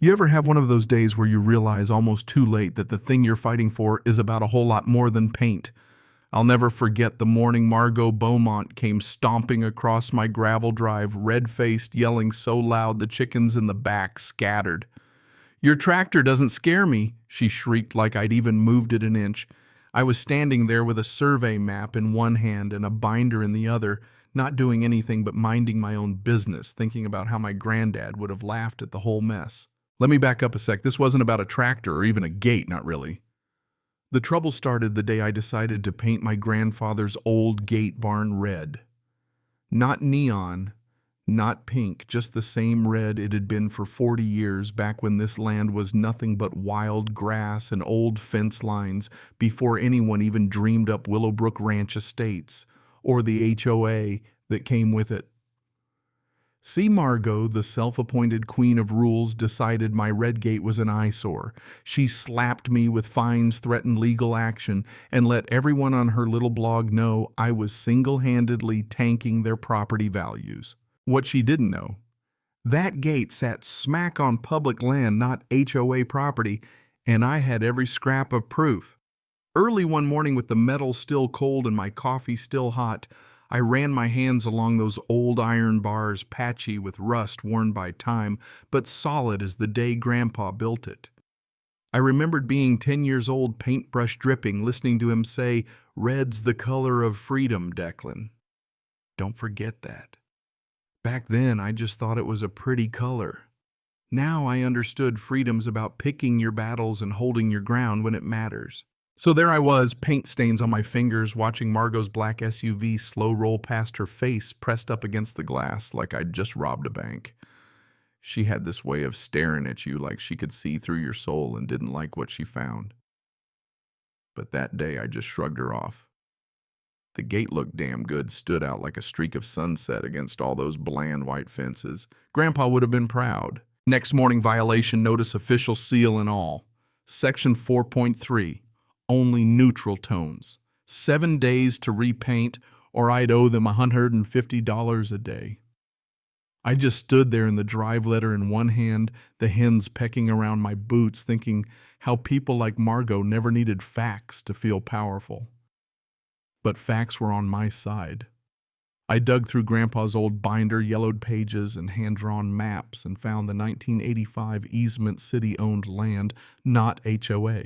You ever have one of those days where you realize almost too late that the thing you're fighting for is about a whole lot more than paint? I'll never forget the morning Margot Beaumont came stomping across my gravel drive, red-faced, yelling so loud the chickens in the back scattered. "Your tractor doesn't scare me," she shrieked like I'd even moved it an inch. I was standing there with a survey map in one hand and a binder in the other, not doing anything but minding my own business, thinking about how my granddad would have laughed at the whole mess. Let me back up a sec. This wasn't about a tractor or even a gate, not really. The trouble started the day I decided to paint my grandfather's old gate barn red. Not neon, not pink, just the same red it had been for 40 years, back when this land was nothing but wild grass and old fence lines, before anyone even dreamed up Willowbrook Ranch Estates, or the HOA that came with it. See, Margot, the self-appointed queen of rules, decided my red gate was an eyesore. She slapped me with fines, threatened legal action, and let everyone on her little blog know I was single-handedly tanking their property values. What she didn't know, that gate sat smack on public land, not HOA property, and I had every scrap of proof. Early one morning, with the metal still cold and my coffee still hot, I ran my hands along those old iron bars, patchy with rust worn by time, but solid as the day Grandpa built it. I remembered being 10 years old, paintbrush dripping, listening to him say, "Red's the color of freedom, Declan." Don't forget that. Back then, I just thought it was a pretty color. Now I understood freedom's about picking your battles and holding your ground when it matters. So there I was, paint stains on my fingers, watching Margot's black SUV slow roll past, her face pressed up against the glass like I'd just robbed a bank. She had this way of staring at you like she could see through your soul and didn't like what she found. But that day I just shrugged her off. The gate looked damn good, stood out like a streak of sunset against all those bland white fences. Grandpa would have been proud. Next morning, violation notice, official seal and all. Section 4.3. Only neutral tones. 7 days to repaint, or I'd owe them $150 a day. I just stood there in the drive letter in one hand, the hens pecking around my boots, thinking how people like Margot never needed facts to feel powerful. But facts were on my side. I dug through Grandpa's old binder, yellowed pages, and hand-drawn maps, and found the 1985 easement city-owned land, not HOA.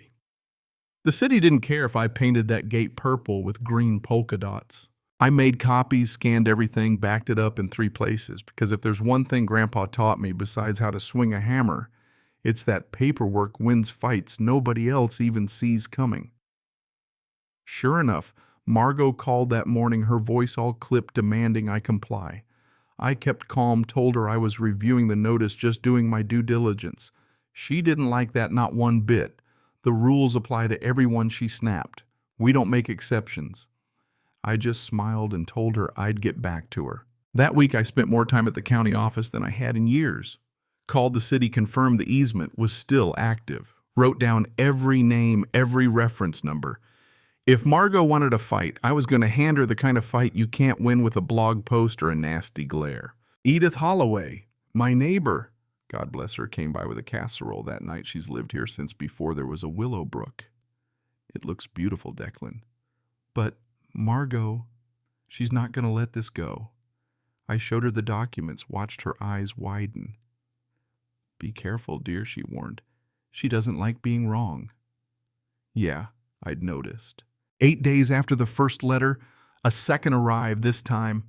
The city didn't care if I painted that gate purple with green polka dots. I made copies, scanned everything, backed it up in 3 places, because if there's one thing Grandpa taught me besides how to swing a hammer, it's that paperwork wins fights nobody else even sees coming. Sure enough, Margot called that morning, her voice all clipped, demanding I comply. I kept calm, told her I was reviewing the notice, just doing my due diligence. She didn't like that, not one bit. The rules apply to everyone, she snapped. We don't make exceptions. I just smiled and told her I'd get back to her. That week I spent more time at the county office than I had in years. Called the city, confirmed the easement was still active. Wrote down every name, every reference number. If Margot wanted a fight, I was going to hand her the kind of fight you can't win with a blog post or a nasty glare. Edith Holloway, my neighbor, God bless her, came by with a casserole that night. She's lived here since before there was a Willowbrook. It looks beautiful, Declan. But Margot, she's not going to let this go. I showed her the documents, watched her eyes widen. Be careful, dear, she warned. She doesn't like being wrong. Yeah, I'd noticed. 8 days after the first letter, a second arrived, this time.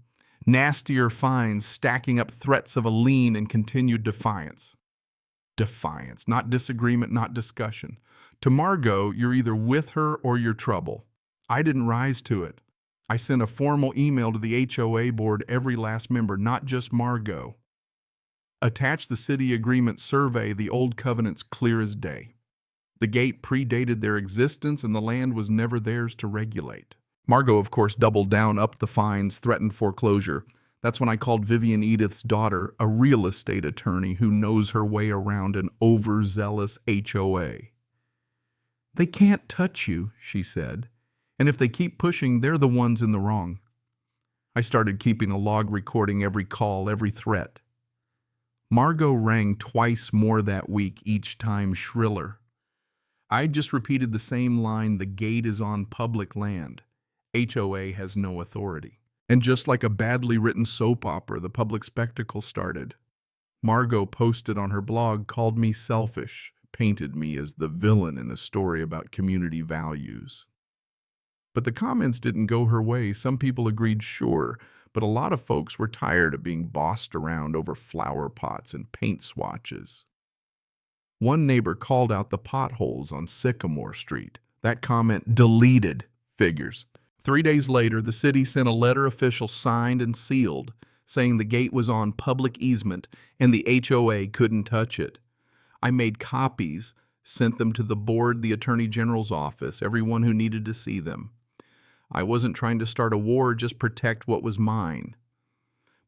Nastier fines, stacking up threats of a lien and continued defiance. Defiance, not disagreement, not discussion. To Margot, you're either with her or you're trouble. I didn't rise to it. I sent a formal email to the HOA board, every last member, not just Margot. Attached the city agreement survey, the old covenants clear as day. The gate predated their existence and the land was never theirs to regulate. Margot, of course, doubled down, upped the fines, threatened foreclosure. That's when I called Vivian Edith's daughter, a real estate attorney who knows her way around an overzealous HOA. They can't touch you, she said, and if they keep pushing, they're the ones in the wrong. I started keeping a log recording every call, every threat. Margot rang twice more that week, each time shriller. I just repeated the same line, the gate is on public land. HOA has no authority. And just like a badly written soap opera, the public spectacle started. Margot posted on her blog, called me selfish, painted me as the villain in a story about community values. But the comments didn't go her way. Some people agreed, sure, but a lot of folks were tired of being bossed around over flower pots and paint swatches. One neighbor called out the potholes on Sycamore Street. That comment deleted figures. 3 days later, the city sent a letter official signed and sealed, saying the gate was on public easement and the HOA couldn't touch it. I made copies, sent them to the board, the Attorney General's office, everyone who needed to see them. I wasn't trying to start a war, just protect what was mine.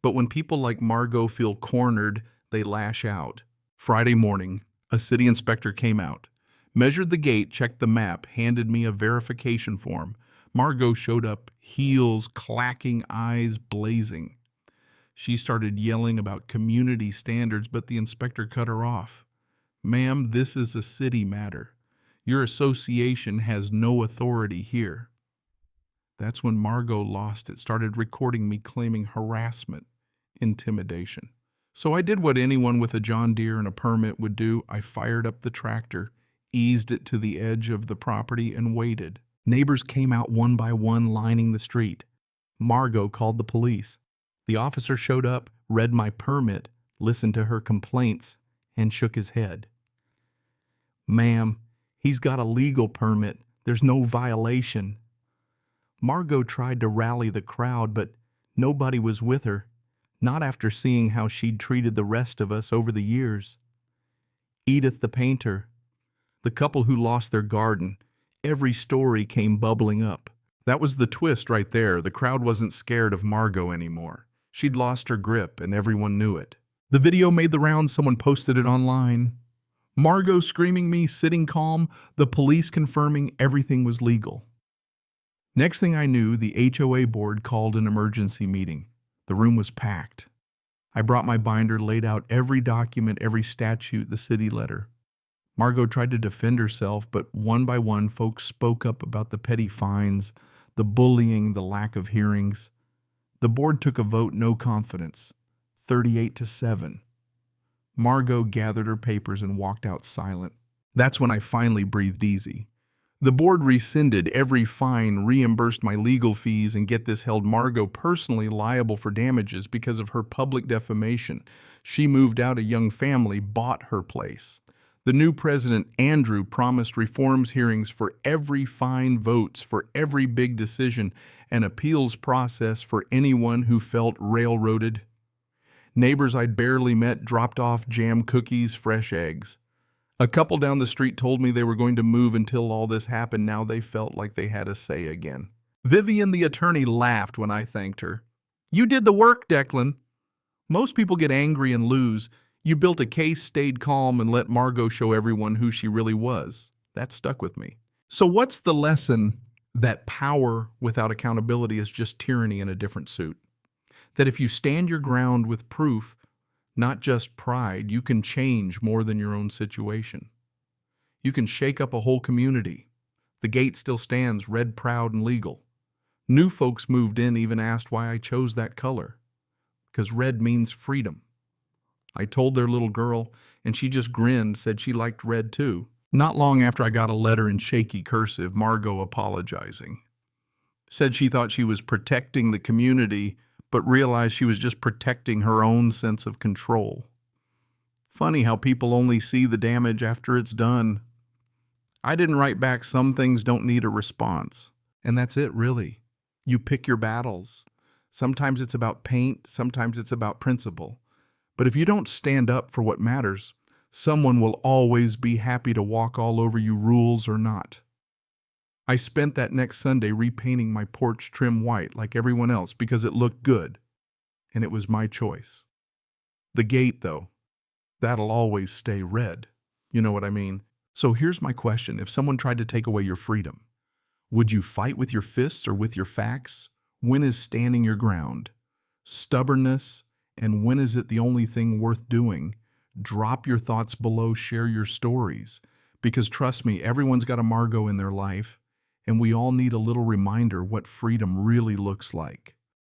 But when people like Margot feel cornered, they lash out. Friday morning, a city inspector came out, measured the gate, checked the map, handed me a verification form. Margot showed up, heels clacking, eyes blazing. She started yelling about community standards, but the inspector cut her off. Ma'am, this is a city matter. Your association has no authority here. That's when Margot lost it, started recording me claiming harassment, intimidation. So I did what anyone with a John Deere and a permit would do. I fired up the tractor, eased it to the edge of the property, and waited. Neighbors came out one by one, lining the street. Margot called the police. The officer showed up, read my permit, listened to her complaints, and shook his head. Ma'am, he's got a legal permit. There's no violation. Margot tried to rally the crowd, but nobody was with her, not after seeing how she'd treated the rest of us over the years. Edith the painter, the couple who lost their garden, every story came bubbling up. That was the twist right there. The crowd wasn't scared of Margot anymore. She'd lost her grip, and everyone knew it. The video made the rounds. Someone posted it online. Margot screaming me, sitting calm, the police confirming everything was legal. Next thing I knew, the HOA board called an emergency meeting. The room was packed. I brought my binder, laid out every document, every statute the city letter. Margot tried to defend herself, but one by one, folks spoke up about the petty fines, the bullying, the lack of hearings. The board took a vote, no confidence, 38-7. Margot gathered her papers and walked out silent. That's when I finally breathed easy. The board rescinded every fine, reimbursed my legal fees, and get this, held Margot personally liable for damages because of her public defamation. She moved out a young family, bought her place. The new president, Andrew, promised reforms hearings for every fine, votes for every big decision, an appeals process for anyone who felt railroaded. Neighbors I'd barely met dropped off jam cookies, fresh eggs. A couple down the street told me they were going to move until all this happened. Now they felt like they had a say again. Vivian, the attorney, laughed when I thanked her. You did the work, Declan. Most people get angry and lose. You built a case, stayed calm, and let Margot show everyone who she really was. That stuck with me. So what's the lesson? That power without accountability is just tyranny in a different suit. That if you stand your ground with proof, not just pride, you can change more than your own situation. You can shake up a whole community. The gate still stands, red, proud, and legal. New folks moved in, even asked why I chose that color. Because red means freedom. I told their little girl, and she just grinned, said she liked red too. Not long after, I got a letter in shaky cursive, Margot apologizing. Said she thought she was protecting the community, but realized she was just protecting her own sense of control. Funny how people only see the damage after it's done. I didn't write back, some things don't need a response. And that's it, really. You pick your battles. Sometimes it's about paint, sometimes it's about principle. But if you don't stand up for what matters, someone will always be happy to walk all over you, rules or not. I spent that next Sunday repainting my porch trim white like everyone else because it looked good, and it was my choice. The gate, though, that'll always stay red. You know what I mean? So here's my question. If someone tried to take away your freedom, would you fight with your fists or with your facts? When is standing your ground? Stubbornness And when is it the only thing worth doing? Drop your thoughts below, share your stories. Because trust me, everyone's got a Margot in their life, and we all need a little reminder what freedom really looks like.